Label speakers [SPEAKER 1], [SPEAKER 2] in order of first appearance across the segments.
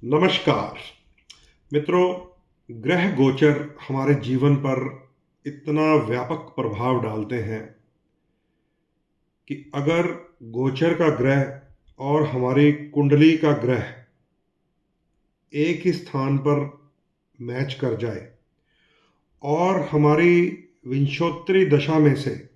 [SPEAKER 1] नमस्कार मित्रों। ग्रह गोचर हमारे जीवन पर इतना व्यापक प्रभाव डालते हैं कि अगर गोचर का ग्रह और हमारी कुंडली का ग्रह एक ही स्थान पर मैच कर जाए और हमारी विंशोत्तरी दशा में से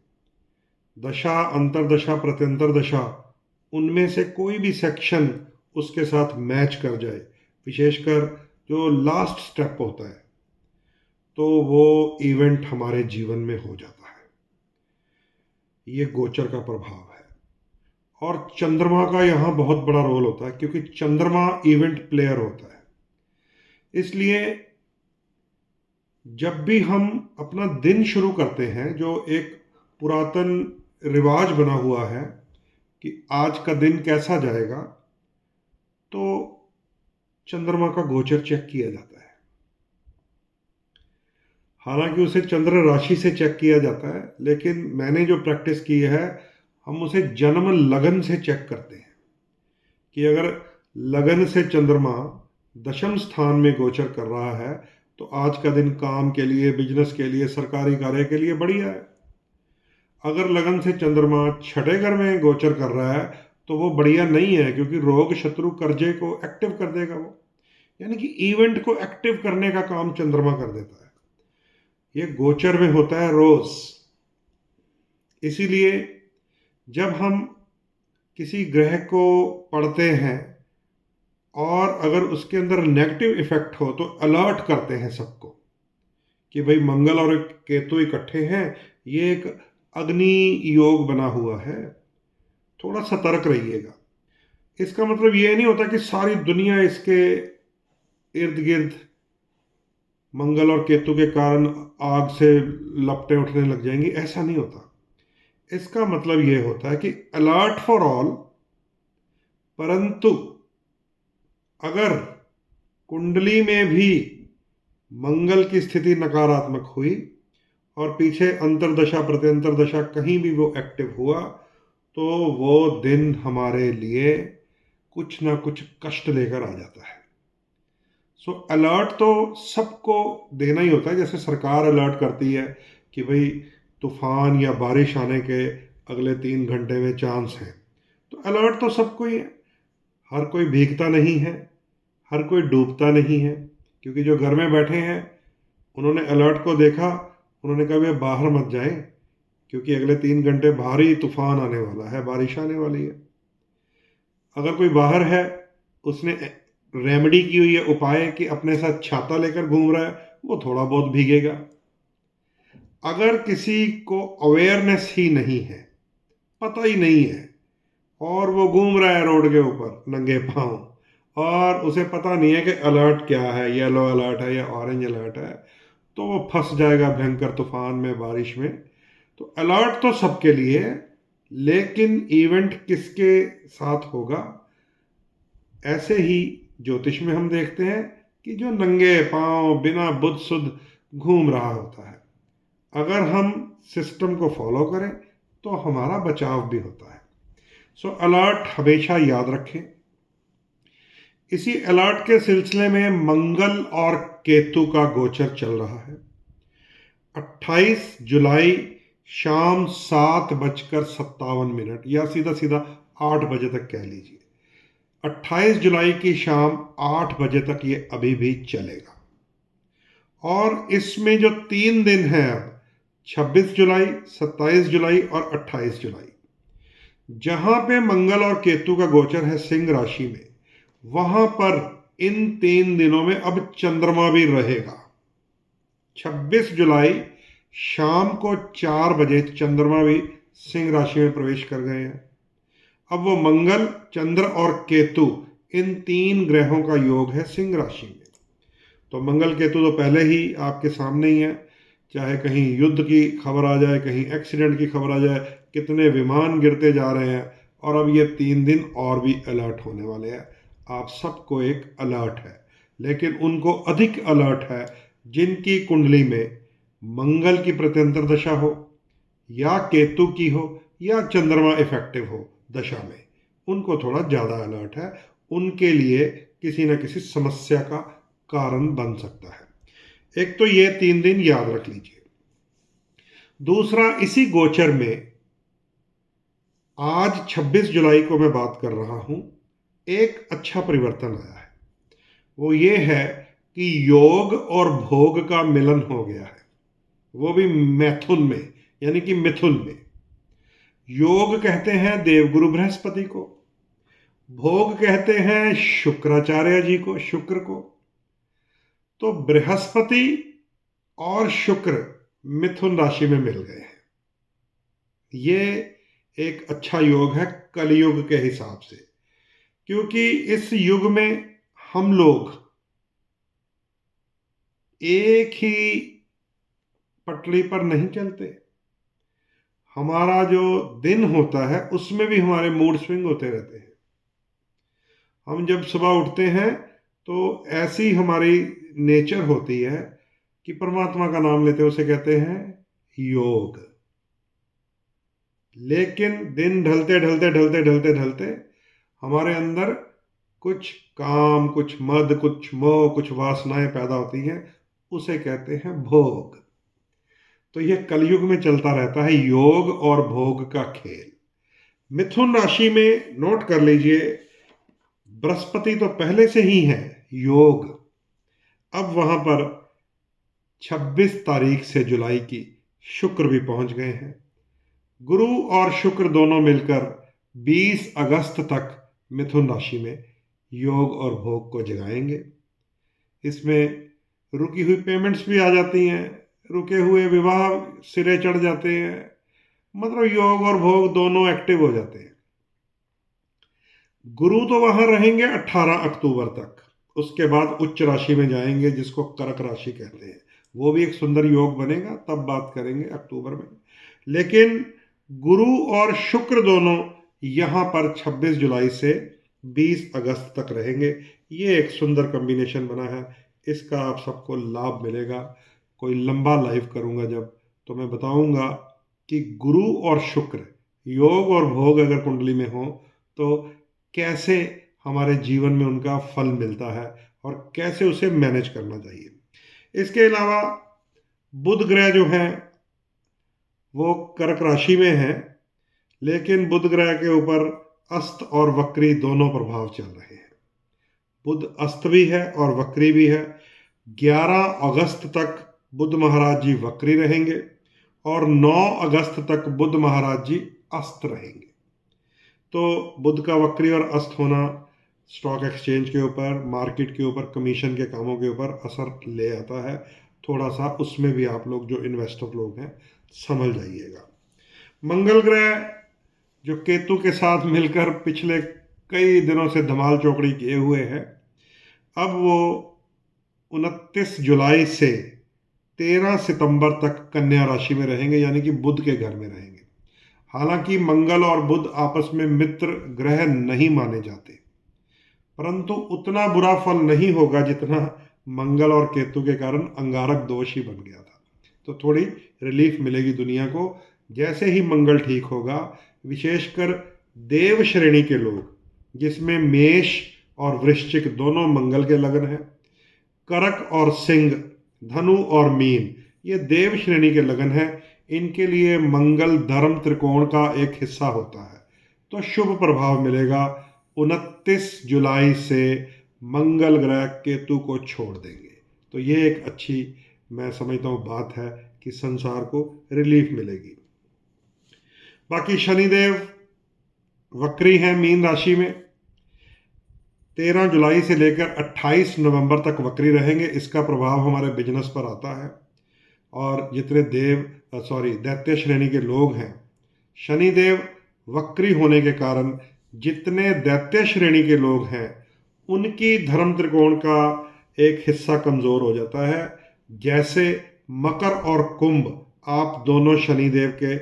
[SPEAKER 1] दशा, अंतरदशा, प्रत्यंतर दशा, उनमें से कोई भी सेक्शन उसके साथ मैच कर जाए, विशेषकर जो लास्ट स्टेप होता है, तो वो इवेंट हमारे जीवन में हो जाता है। ये गोचर का प्रभाव है। और चंद्रमा का यहाँ बहुत बड़ा रोल होता है, क्योंकि चंद्रमा इवेंट प्लेयर होता है। इसलिए जब भी हम अपना दिन शुरू करते हैं, जो एक पुरातन रिवाज बना हुआ है कि आज का दिन कैसा जाएगा, तो चंद्रमा का गोचर चेक किया जाता है। हालांकि उसे चंद्र राशि से चेक किया जाता है, लेकिन मैंने जो प्रैक्टिस की है, हम उसे जन्म लगन से चेक करते हैं कि अगर लगन से चंद्रमा दशम स्थान में गोचर कर रहा है तो आज का दिन काम के लिए, बिजनेस के लिए, सरकारी कार्य के लिए बढ़िया है। अगर लगन से चंद्रमा छठे घर में गोचर कर रहा है तो वो बढ़िया नहीं है, क्योंकि रोग, शत्रु, कर्जे को एक्टिव कर देगा वो। यानी कि इवेंट को एक्टिव करने का काम चंद्रमा कर देता है। ये गोचर में होता है रोज। इसीलिए जब हम किसी ग्रह को पढ़ते हैं और अगर उसके अंदर नेगेटिव इफेक्ट हो तो अलर्ट करते हैं सबको कि भाई मंगल और केतु इकट्ठे हैं, ये एक अग्नि योग बना हुआ है, थोड़ा सतर्क रहिएगा। इसका मतलब ये नहीं होता कि सारी दुनिया इसके इर्द गिर्द मंगल और केतु के कारण आग से लपटें उठने लग जाएंगी, ऐसा नहीं होता। इसका मतलब ये होता है कि अलर्ट फॉर ऑल। परंतु अगर कुंडली में भी मंगल की स्थिति नकारात्मक हुई और पीछे अंतरदशा, प्रत्यंतर दशा कहीं भी वो एक्टिव हुआ, तो वो दिन हमारे लिए कुछ ना कुछ कष्ट लेकर आ जाता है। सो अलर्ट तो सबको देना ही होता है। जैसे सरकार अलर्ट करती है कि भाई तूफान या बारिश आने के अगले 3 घंटे में चांस है, तो अलर्ट तो सबको ही है। हर कोई भीगता नहीं है, हर कोई डूबता नहीं है, क्योंकि जो घर में बैठे हैं उन्होंने अलर्ट को देखा, उन्होंने कहा भैया बाहर मत जाएं, क्योंकि अगले 3 घंटे भारी तूफान आने वाला है, बारिश आने वाली है। अगर कोई बाहर है, उसने रेमेडी की हुई है, उपाय कि अपने साथ छाता लेकर घूम रहा है, वो थोड़ा बहुत भीगेगा। अगर किसी को अवेयरनेस ही नहीं है, पता ही नहीं है, और वो घूम रहा है रोड के ऊपर नंगे पांव, और उसे पता नहीं है कि अलर्ट क्या है, येलो अलर्ट है या ऑरेंज अलर्ट है, तो वो फंस जाएगा भयंकर तूफान में, बारिश में। तो अलर्ट तो सबके लिए है, लेकिन इवेंट किसके साथ होगा, ऐसे ही ज्योतिष में हम देखते हैं कि जो नंगे पांव बिना बुध सुध घूम रहा होता है, अगर हम सिस्टम को फॉलो करें तो हमारा बचाव भी होता है। सो अलर्ट हमेशा याद रखें। इसी अलर्ट के सिलसिले में मंगल और केतु का गोचर चल रहा है। 28 जुलाई शाम 7:57 या सीधा सीधा 8 बजे तक कह लीजिए। 28 जुलाई की शाम 8 बजे तक ये अभी भी चलेगा। और इसमें जो 3 दिन हैं अब, 26 जुलाई, 27 जुलाई और 28 जुलाई, जहां पे मंगल और केतु का गोचर है सिंह राशि में, वहां पर इन 3 दिनों में अब चंद्रमा भी रहेगा। 26 जुलाई शाम को 4 बजे चंद्रमा भी सिंह राशि में प्रवेश कर गए हैं। अब वो मंगल, चंद्र और केतु, इन 3 ग्रहों का योग है सिंह राशि में। तो मंगल केतु तो पहले ही आपके सामने ही है, चाहे कहीं युद्ध की खबर आ जाए, कहीं एक्सीडेंट की खबर आ जाए, कितने विमान गिरते जा रहे हैं। और अब ये 3 दिन और भी अलर्ट होने वाले हैं। आप सबको एक अलर्ट है, लेकिन उनको अधिक अलर्ट है जिनकी कुंडली में मंगल की प्रत्यंतर दशा हो, या केतु की हो, या चंद्रमा इफेक्टिव हो दशा में, उनको थोड़ा ज़्यादा अलर्ट है। उनके लिए किसी न किसी समस्या का कारण बन सकता है। एक तो ये 3 दिन याद रख लीजिए। दूसरा, इसी गोचर में आज 26 जुलाई को मैं बात कर रहा हूं, एक अच्छा परिवर्तन आया है। वो ये है कि योग और भोग का मिलन हो गया है, वो भी मैथुन में, यानी कि मिथुन में। योग कहते हैं देवगुरु बृहस्पति को, भोग कहते हैं शुक्राचार्य जी को, शुक्र को। तो बृहस्पति और शुक्र मिथुन राशि में मिल गए हैं। ये एक अच्छा योग है कलयुग के हिसाब से, क्योंकि इस युग में हम लोग एक ही पटरी पर नहीं चलते। हमारा जो दिन होता है उसमें भी हमारे मूड स्विंग होते रहते हैं। हम जब सुबह उठते हैं तो ऐसी हमारी नेचर होती है कि परमात्मा का नाम लेते हैं, उसे कहते हैं योग। लेकिन दिन ढलते ढलते ढलते ढलते ढलते हमारे अंदर कुछ काम, कुछ मद, कुछ मोह, कुछ वासनाएं पैदा होती हैं, उसे कहते हैं भोग। तो यह कलयुग में चलता रहता है, योग और भोग का खेल। मिथुन राशि में नोट कर लीजिए, बृहस्पति तो पहले से ही है योग। अब वहां पर 26 तारीख से जुलाई की शुक्र भी पहुंच गए हैं। गुरु और शुक्र दोनों मिलकर 20 अगस्त तक मिथुन राशि में योग और भोग को जगाएंगे। इसमें रुकी हुई पेमेंट्स भी आ जाती हैं, रुके हुए विवाह सिरे चढ़ जाते हैं, मतलब योग और भोग दोनों एक्टिव हो जाते हैं। गुरु तो वहां रहेंगे 18 अक्टूबर तक, उसके बाद उच्च राशि में जाएंगे जिसको कर्क राशि कहते हैं। वो भी एक सुंदर योग बनेगा, तब बात करेंगे अक्टूबर में। लेकिन गुरु और शुक्र दोनों यहां पर 26 जुलाई से 20 अगस्त तक रहेंगे। ये एक सुंदर कॉम्बिनेशन बना है, इसका आप सबको लाभ मिलेगा। कोई लंबा लाइव करूंगा जब, तो मैं बताऊंगा कि गुरु और शुक्र, योग और भोग अगर कुंडली में हो तो कैसे हमारे जीवन में उनका फल मिलता है और कैसे उसे मैनेज करना चाहिए। इसके अलावा बुध ग्रह जो है वो कर्क राशि में है, लेकिन बुध ग्रह के ऊपर अस्त और वक्री दोनों प्रभाव चल रहे हैं। बुध अस्त भी है और वक्री भी है। 11 अगस्त तक बुध महाराज जी वक्री रहेंगे और 9 अगस्त तक बुध महाराज जी अस्त रहेंगे। तो बुध का वक्री और अस्त होना स्टॉक एक्सचेंज के ऊपर, मार्केट के ऊपर, कमीशन के कामों के ऊपर असर ले आता है। थोड़ा सा उसमें भी आप लोग जो इन्वेस्टर लोग हैं समझ जाइएगा। मंगल ग्रह जो केतु के साथ मिलकर पिछले कई दिनों से धमाल चौकड़ी किए हुए हैं, अब वो 29 जुलाई से 13 सितंबर तक कन्या राशि में रहेंगे, यानी कि बुध के घर में रहेंगे। हालांकि मंगल और बुध आपस में मित्र ग्रह नहीं माने जाते, परंतु उतना बुरा फल नहीं होगा जितना मंगल और केतु के कारण अंगारक दोष ही बन गया था। तो थोड़ी रिलीफ मिलेगी दुनिया को जैसे ही मंगल ठीक होगा। विशेषकर देव श्रेणी के लोग, जिसमें मेष और वृश्चिक दोनों मंगल के लगन हैं, करक और सिंह, धनु और मीन, ये देव श्रेणी के लगन हैं। इनके लिए मंगल धर्म त्रिकोण का एक हिस्सा होता है, तो शुभ प्रभाव मिलेगा। 29 जुलाई से मंगल ग्रह केतु को छोड़ देंगे, तो ये एक अच्छी, मैं समझता हूँ, बात है कि संसार को रिलीफ मिलेगी। बाकी शनिदेव वक्री हैं मीन राशि में, 13 जुलाई से लेकर 28 नवंबर तक वक्री रहेंगे। इसका प्रभाव हमारे बिजनेस पर आता है। और जितने दैत्य श्रेणी के लोग हैं, शनिदेव वक्री होने के कारण जितने दैत्य श्रेणी के लोग हैं उनकी धर्म त्रिकोण का एक हिस्सा कमजोर हो जाता है। जैसे मकर और कुंभ, आप दोनों शनिदेव के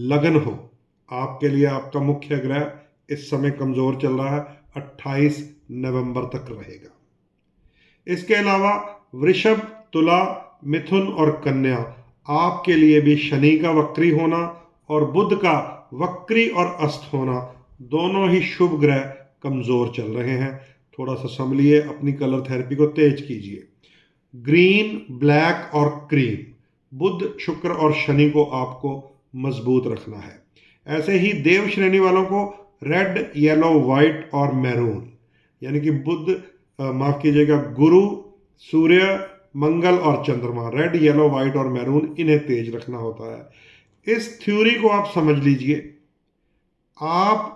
[SPEAKER 1] लगन हो, आपके लिए आपका मुख्य ग्रह इस समय कमजोर चल रहा है, 28 नवंबर तक रहेगा। इसके अलावा वृषभ, तुला, मिथुन और कन्या, आपके लिए भी शनि का वक्री होना और बुध का वक्री और अस्त होना, दोनों ही शुभ ग्रह कमजोर चल रहे हैं। थोड़ा सा संभलिए, अपनी कलर थेरेपी को तेज कीजिए। ग्रीन, ब्लैक और क्रीम, बुध, शुक्र और शनि को आपको मजबूत रखना है। ऐसे ही देव श्रेणी वालों को रेड, येलो, वाइट और मैरून, यानी कि बुध, माफ कीजिएगा, गुरु, सूर्य, मंगल और चंद्रमा, रेड, येलो, वाइट और मैरून, इन्हें तेज रखना होता है। इस थ्योरी को आप समझ लीजिए, आप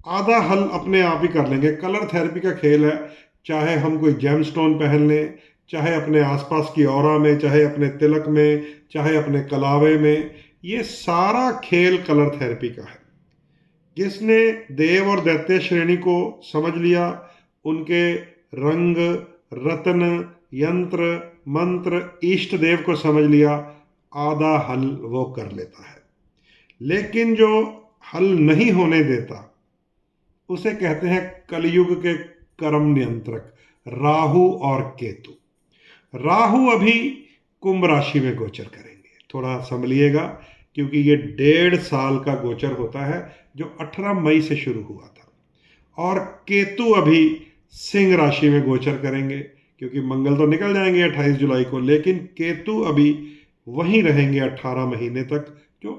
[SPEAKER 1] आधा हल अपने आप ही कर लेंगे। कलर थेरेपी का खेल है, चाहे हम कोई जेमस्टोन पहन लें, चाहे अपने आसपास की औरा में, चाहे अपने तिलक में, चाहे अपने कलावे में, ये सारा खेल कलर थेरेपी का है। जिसने देव और दैत्य श्रेणी को समझ लिया, उनके रंग, रत्न, यंत्र, मंत्र, इष्ट देव को समझ लिया, आधा हल वो कर लेता है। लेकिन जो हल नहीं होने देता, उसे कहते हैं कलयुग के कर्म नियंत्रक, राहु और केतु। राहु अभी कुंभ राशि में गोचर करेंगे, थोड़ा संभलिएगा, क्योंकि ये 1.5 साल का गोचर होता है जो 18 मई से शुरू हुआ था। और केतु अभी सिंह राशि में गोचर करेंगे, क्योंकि मंगल तो निकल जाएंगे 28 जुलाई को, लेकिन केतु अभी वहीं रहेंगे 18 महीने तक, जो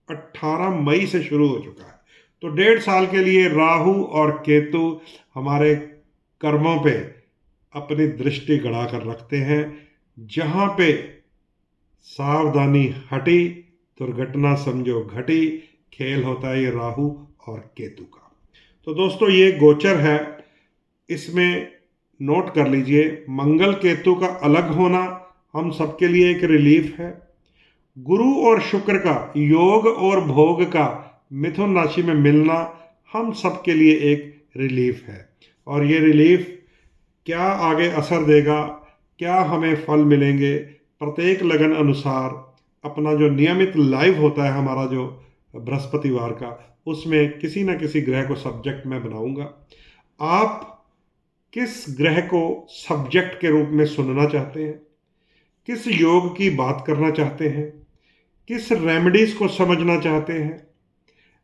[SPEAKER 1] 18 मई से शुरू हो चुका है। तो 1.5 साल के लिए राहु और केतु हमारे कर्मों पे अपनी दृष्टि गड़ा कर रखते हैं। जहां पे सावधानी हटी, दुर्घटना समझो घटी, खेल होता है ये राहु और केतु का। तो दोस्तों, ये गोचर है, इसमें नोट कर लीजिए, मंगल केतु का अलग होना हम सबके लिए एक रिलीफ है। गुरु और शुक्र का योग और भोग का मिथुन राशि में मिलना हम सबके लिए एक रिलीफ है। और ये रिलीफ क्या आगे असर देगा, क्या हमें फल मिलेंगे, प्रत्येक लगन अनुसार अपना जो नियमित लाइव होता है हमारा, जो बृहस्पतिवार का, उसमें किसी न किसी ग्रह को सब्जेक्ट मैं बनाऊंगा। आप किस ग्रह को सब्जेक्ट के रूप में सुनना चाहते हैं, किस योग की बात करना चाहते हैं, किस रेमेडीज को समझना चाहते हैं,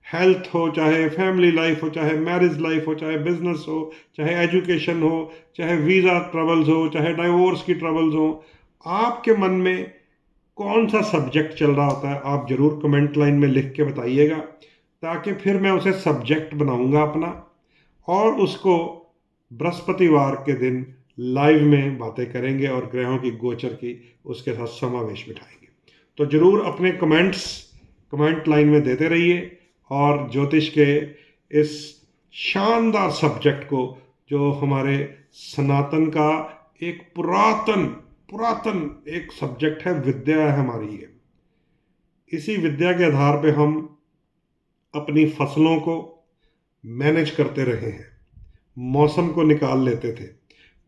[SPEAKER 1] हेल्थ हो, चाहे फैमिली लाइफ हो, चाहे मैरिज लाइफ हो, चाहे बिजनेस हो, चाहे एजुकेशन हो, चाहे वीज़ा ट्रबल्स हो, चाहे डाइवोर्स की ट्रबल्स हो, आपके मन में कौन सा सब्जेक्ट चल रहा होता है, आप ज़रूर कमेंट लाइन में लिख के बताइएगा, ताकि फिर मैं उसे सब्जेक्ट बनाऊंगा अपना, और उसको बृहस्पतिवार के दिन लाइव में बातें करेंगे और ग्रहों की गोचर की उसके साथ समावेश बिठाएंगे। तो ज़रूर अपने कमेंट्स कमेंट लाइन में देते रहिए, और ज्योतिष के इस शानदार सब्जेक्ट को, जो हमारे सनातन का एक पुरातन पुरातन एक सब्जेक्ट है, विद्या है हमारी ये, इसी विद्या के आधार पे हम अपनी फसलों को मैनेज करते रहे हैं, मौसम को निकाल लेते थे,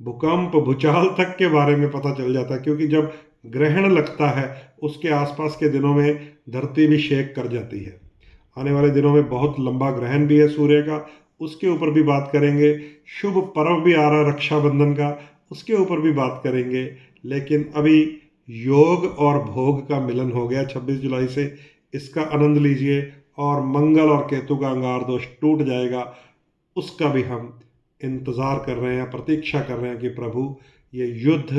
[SPEAKER 1] भूकंप भूचाल तक के बारे में पता चल जाता है, क्योंकि जब ग्रहण लगता है उसके आसपास के दिनों में धरती भी शेक कर जाती है। आने वाले दिनों में बहुत लंबा ग्रहण भी है सूर्य का, उसके ऊपर भी बात करेंगे। शुभ पर्व भी आ रहा है रक्षाबंधन का, उसके ऊपर भी बात करेंगे। लेकिन अभी योग और भोग का मिलन हो गया 26 जुलाई से, इसका आनंद लीजिए, और मंगल और केतु का अंगार दोष टूट जाएगा, उसका भी हम इंतज़ार कर रहे हैं, प्रतीक्षा कर रहे हैं कि प्रभु ये युद्ध,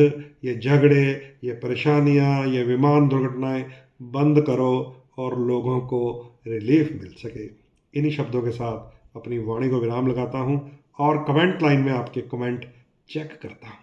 [SPEAKER 1] ये झगड़े, ये परेशानियां, ये विमान दुर्घटनाएं बंद करो और लोगों को रिलीफ मिल सके। इन्हीं शब्दों के साथ अपनी वाणी को विराम लगाता हूं और कमेंट लाइन में आपके कमेंट चेक करता हूं।